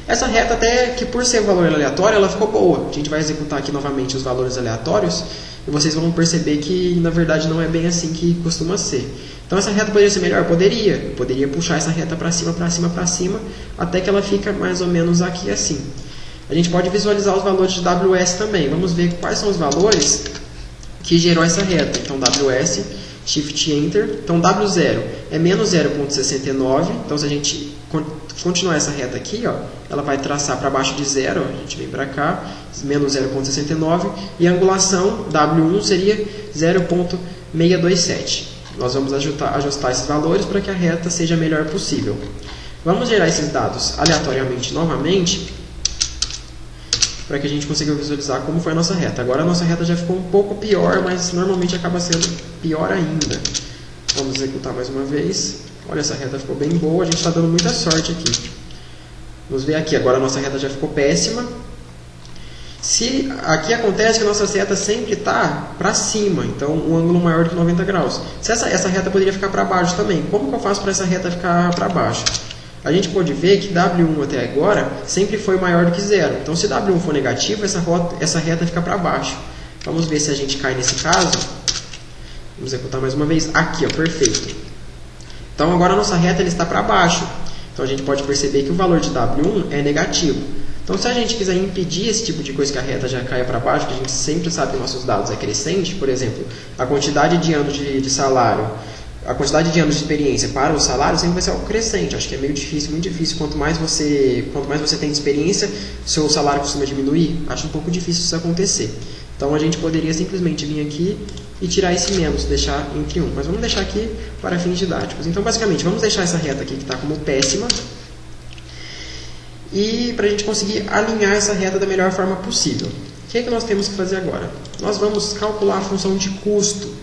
Essa reta até que por ser valor aleatório, ela ficou boa. A gente vai executar aqui novamente os valores aleatórios e vocês vão perceber que na verdade não é bem assim que costuma ser. Então essa reta poderia ser melhor? Poderia. Eu poderia puxar essa reta para cima, para cima, para cima, até que ela fica mais ou menos aqui assim. A gente pode visualizar os valores de WS também. Vamos ver quais são os valores que gerou essa reta. Então WS, Shift Enter. Então W0 é menos 0,69. Então se a gente continuar essa reta aqui, ó, ela vai traçar para baixo de 0. Ó, a gente vem para cá, menos 0,69. E a angulação W1 seria 0,627. Nós vamos ajustar esses valores para que a reta seja a melhor possível. Vamos gerar esses dados aleatoriamente novamente, para que a gente consiga visualizar como foi a nossa reta. Agora a nossa reta já ficou um pouco pior, mas normalmente acaba sendo pior ainda. Vamos executar mais uma vez. Olha, essa reta ficou bem boa, a gente está dando muita sorte aqui. Vamos ver aqui, agora a nossa reta já ficou péssima. Se aqui acontece que a nossa seta sempre está para cima, então um ângulo maior do que 90 graus. Se essa reta poderia ficar para baixo também. Como que eu faço para essa reta ficar para baixo? A gente pode ver que W1 até agora sempre foi maior do que 0. Então se W1 for negativo, essa reta fica para baixo. Vamos ver se a gente cai nesse caso. Vamos executar mais uma vez. Aqui, ó, perfeito. Então agora a nossa reta está para baixo. Então a gente pode perceber que o valor de W1 é negativo. Então se a gente quiser impedir esse tipo de coisa que a reta já caia para baixo, que a gente sempre sabe que nossos dados é crescente, por exemplo, a quantidade de anos de salário, a quantidade de anos de experiência para o salário sempre vai ser algo crescente. Acho que é meio difícil, muito difícil. Quanto mais você tem de experiência, seu salário costuma diminuir. Acho um pouco difícil isso acontecer. Então a gente poderia simplesmente vir aqui e tirar esse menos, deixar entre 1. Mas vamos deixar aqui para fins didáticos. Então basicamente, vamos deixar essa reta aqui que está como péssima. E para a gente conseguir alinhar essa reta da melhor forma possível. O que é que nós temos que fazer agora? Nós vamos calcular a função de custo.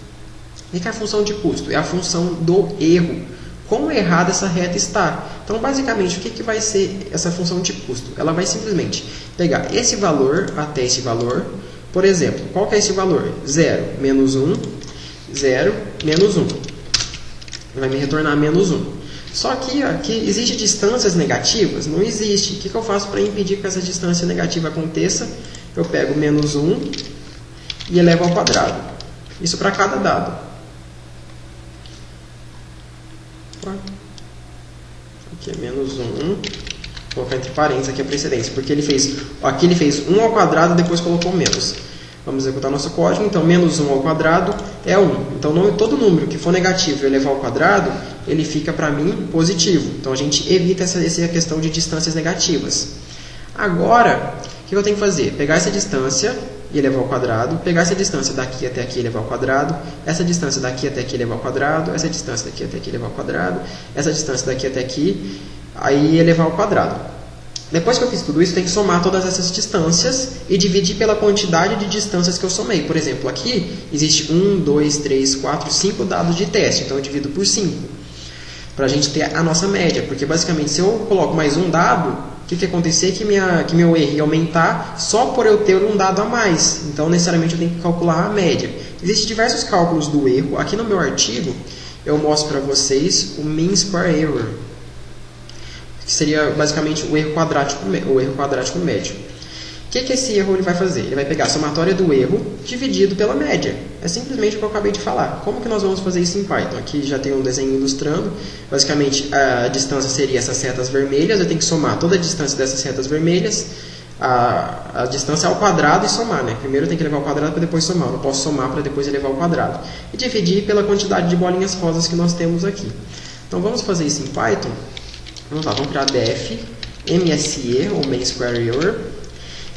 O que é a função de custo? É a função do erro. Quão errada essa reta está. Então, basicamente, o que vai ser essa função de custo? Ela vai simplesmente pegar esse valor até esse valor. Por exemplo, qual que é esse valor? 0, menos 1, 0, menos 1. Vai me retornar menos 1. Só que aqui existe distâncias negativas? Não existe. O que eu faço para impedir que essa distância negativa aconteça? Eu pego menos 1 e elevo ao quadrado. Isso para cada dado. Aqui é menos 1. Vou colocar entre parênteses aqui a precedência, porque aqui ele fez 1 ao quadrado e depois colocou menos. Vamos executar nosso código. Então, menos 1 ao quadrado é 1. Então, todo número que for negativo e eu levar ao quadrado, ele fica, para mim, positivo. Então, a gente evita essa questão de distâncias negativas. Agora, o que eu tenho que fazer? Pegar essa distância e elevar ao quadrado, pegar essa distância daqui até aqui e elevar ao quadrado, essa distância daqui até aqui e elevar ao quadrado, essa distância daqui até aqui e elevar ao quadrado, essa distância daqui até aqui, aí elevar ao quadrado. Depois que eu fiz tudo isso, eu tenho que somar todas essas distâncias e dividir pela quantidade de distâncias que eu somei. Por exemplo, aqui existe 1, 2, 3, 4, 5 dados de teste, então eu divido por 5, para a gente ter a nossa média, porque basicamente se eu coloco mais um dado, o que vai acontecer é que meu erro ia aumentar só por eu ter um dado a mais. Então, necessariamente, eu tenho que calcular a média. Existem diversos cálculos do erro. Aqui no meu artigo, eu mostro para vocês o Mean Square Error, que seria basicamente o erro quadrático médio. O que esse erro ele vai fazer? Ele vai pegar a somatória do erro dividido pela média. É simplesmente o que eu acabei de falar. Como que nós vamos fazer isso em Python? Aqui já tem um desenho ilustrando. Basicamente, a distância seria essas setas vermelhas. Eu tenho que somar toda a distância dessas setas vermelhas. A distância ao quadrado e somar, né? Primeiro eu tenho que levar ao quadrado para depois somar. Eu não posso somar para depois elevar ao quadrado. E dividir pela quantidade de bolinhas rosas que nós temos aqui. Então vamos fazer isso em Python. Vamos lá, vamos criar def MSE, ou Mean Square Error.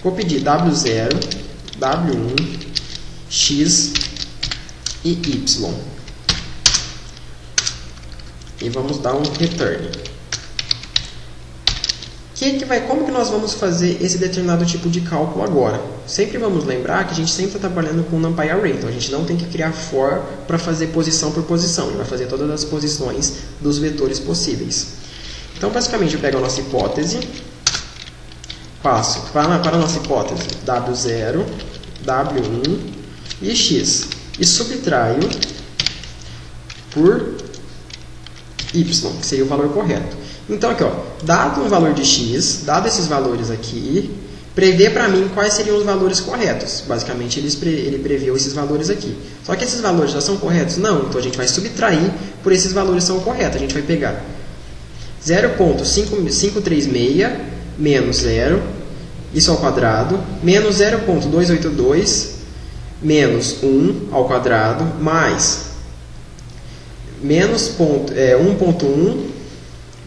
Vou pedir W0, W1, X e Y. E vamos dar um return. Como que nós vamos fazer esse determinado tipo de cálculo agora? Sempre vamos lembrar que a gente sempre está trabalhando com NumPy Array. Então a gente não tem que criar for para fazer posição por posição. Ele vai fazer todas as posições dos vetores possíveis. Então basicamente eu pego a nossa hipótese. Passo para a nossa hipótese W0, W1 e X. E subtraio por Y, que seria o valor correto. Então aqui, ó, dado um valor de x, dado esses valores aqui, prevê para mim quais seriam os valores corretos. Basicamente ele previu esses valores aqui. Só que esses valores já são corretos? Não, então a gente vai subtrair por esses valores são corretos. A gente vai pegar 0,536 menos 0, isso ao quadrado, menos 0,282 menos 1 ao quadrado, mais menos 1,1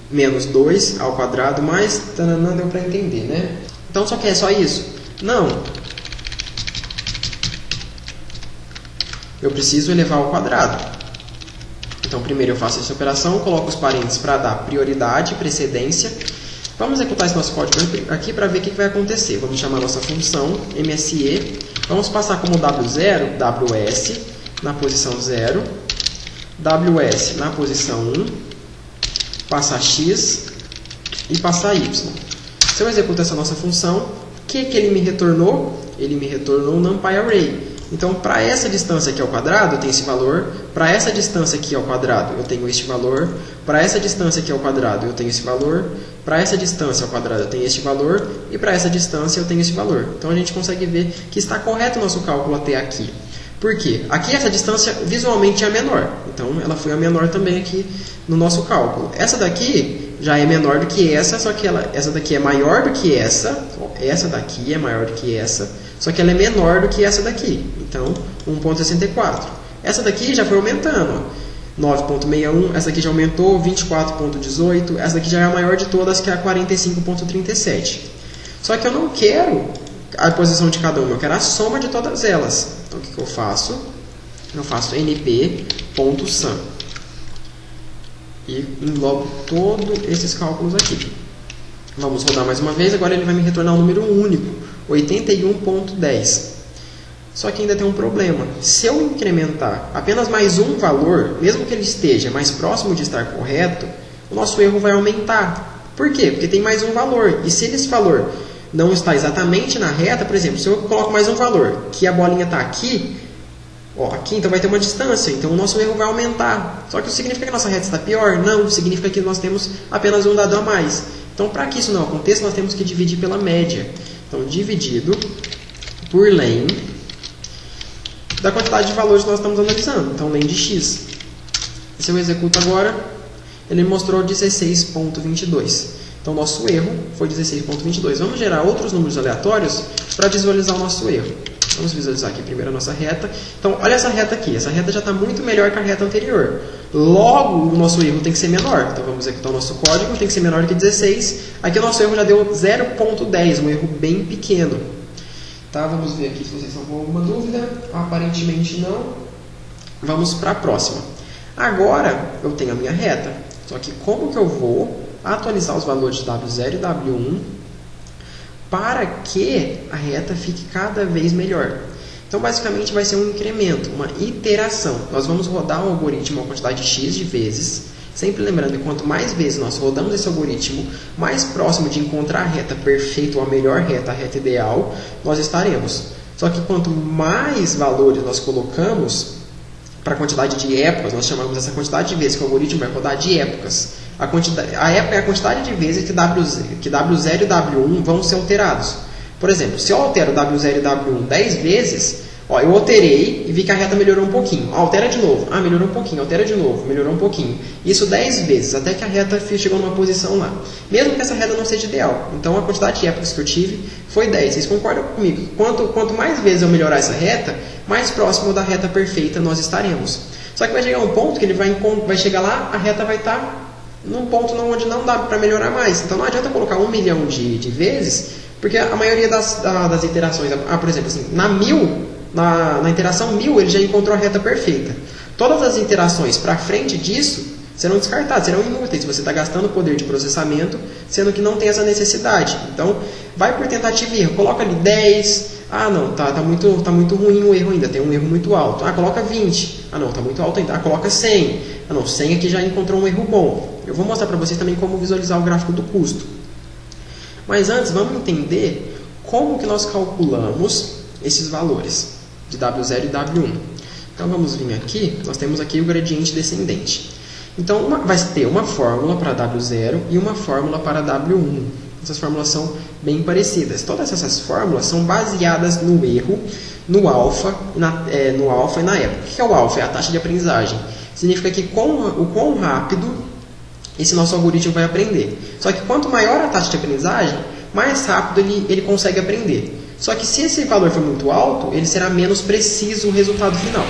menos 2 ao quadrado, mais... Tananã, deu para entender, né? Então, só que é só isso? Não. Eu preciso elevar ao quadrado. Então, primeiro eu faço essa operação, coloco os parênteses para dar prioridade, precedência. Vamos executar esse nosso código aqui para ver o que vai acontecer. Vamos chamar a nossa função MSE. Vamos passar como W0, WS na posição 0, WS na posição 1, passar x e passar y. Se eu executar essa nossa função, o que ele me retornou? Ele me retornou um NumPy Array. Então, para essa distância aqui ao quadrado, eu tenho esse valor. Para essa distância aqui ao quadrado, eu tenho este valor. Para essa distância aqui ao quadrado, eu tenho esse valor. Para essa distância ao quadrado, eu tenho este valor. E para essa distância, eu tenho esse valor. Então, a gente consegue ver que está correto o nosso cálculo até aqui. Por quê? Aqui essa distância visualmente é a menor. Então, ela foi a menor também aqui no nosso cálculo. Essa daqui já é menor do que essa, só que essa daqui é maior do que essa. Essa daqui é maior do que essa, só que ela é menor do que essa daqui. Então, 1,64. Essa daqui já foi aumentando. 9,61. Essa aqui já aumentou. 24,18. Essa daqui já é a maior de todas, que é a 45,37. Só que eu não quero a posição de cada uma, eu quero a soma de todas elas. Então, o que eu faço? Eu faço np.sum e englobo todos esses cálculos aqui. Vamos rodar mais uma vez. Agora ele vai me retornar um número único, 81,10. Só que ainda tem um problema. Se eu incrementar apenas mais um valor, mesmo que ele esteja mais próximo de estar correto, o nosso erro vai aumentar. Por quê? Porque tem mais um valor. E se esse valor não está exatamente na reta, por exemplo, se eu coloco mais um valor, que a bolinha está aqui, aqui, então vai ter uma distância, então o nosso erro vai aumentar. Só que isso significa que a nossa reta está pior? Não, significa que nós temos apenas um dado a mais. Então, para que isso não aconteça, nós temos que dividir pela média. Então, dividido por len da quantidade de valores que nós estamos analisando. Então, len de x. Se eu executo agora, ele mostrou 16,22. Então, nosso erro foi 16,22. Vamos gerar outros números aleatórios para visualizar o nosso erro. Vamos visualizar aqui primeiro a nossa reta. Então, olha essa reta aqui. Essa reta já está muito melhor que a reta anterior. Logo, o nosso erro tem que ser menor. Então, vamos executar o nosso código. Tem que ser menor que 16. Aqui o nosso erro já deu 0,10. Um erro bem pequeno. Tá, vamos ver aqui se vocês estão com alguma dúvida. Aparentemente não. Vamos para a próxima. Agora, eu tenho a minha reta. Só que como que eu vou atualizar os valores de W0 e W1 para que a reta fique cada vez melhor? Então, basicamente, vai ser um incremento, uma iteração. Nós vamos rodar o algoritmo uma quantidade de x de vezes, sempre lembrando que quanto mais vezes nós rodamos esse algoritmo, mais próximo de encontrar a reta perfeita ou a melhor reta, a reta ideal, nós estaremos. Só que quanto mais valores nós colocamos para a quantidade de épocas, nós chamamos essa quantidade de vezes que o algoritmo vai rodar de épocas. A época é a quantidade de vezes que W0 e W1 vão ser alterados. Por exemplo, se eu altero W0 e W1 10 vezes, eu alterei e vi que a reta melhorou um pouquinho. Altera de novo. Melhorou um pouquinho. Altera de novo. Melhorou um pouquinho. Isso 10 vezes, até que a reta chegou numa posição lá. Mesmo que essa reta não seja ideal. Então, a quantidade de épocas que eu tive foi 10. Vocês concordam comigo? Quanto mais vezes eu melhorar essa reta, mais próximo da reta perfeita nós estaremos. Só que vai chegar um ponto que ele vai chegar lá, a reta vai estar num ponto onde não dá para melhorar mais. Então, não adianta colocar 1 milhão de vezes, porque a maioria das iterações, por exemplo, assim, na interação 1000, ele já encontrou a reta perfeita. Todas as iterações para frente disso serão descartadas, serão inúteis. Você está gastando poder de processamento, sendo que não tem essa necessidade. Então, vai por tentativa e erro. Coloca ali 10. Não, tá muito ruim o erro ainda, tem um erro muito alto. Coloca 20. Não, tá muito alto ainda. Coloca 100. Não, 100 aqui já encontrou um erro bom. Eu vou mostrar para vocês também como visualizar o gráfico do custo. Mas antes, vamos entender como que nós calculamos esses valores de W0 e W1. Então, vamos vir aqui, nós temos aqui o gradiente descendente. Então, vai ter uma fórmula para W0 e uma fórmula para W1. Essas fórmulas são bem parecidas. Todas essas fórmulas são baseadas no erro, no alfa e na época. O que é o alfa? É a taxa de aprendizagem. Significa que o quão rápido esse nosso algoritmo vai aprender. Só que quanto maior a taxa de aprendizagem, mais rápido ele consegue aprender. Só que se esse valor for muito alto, ele será menos preciso o resultado final.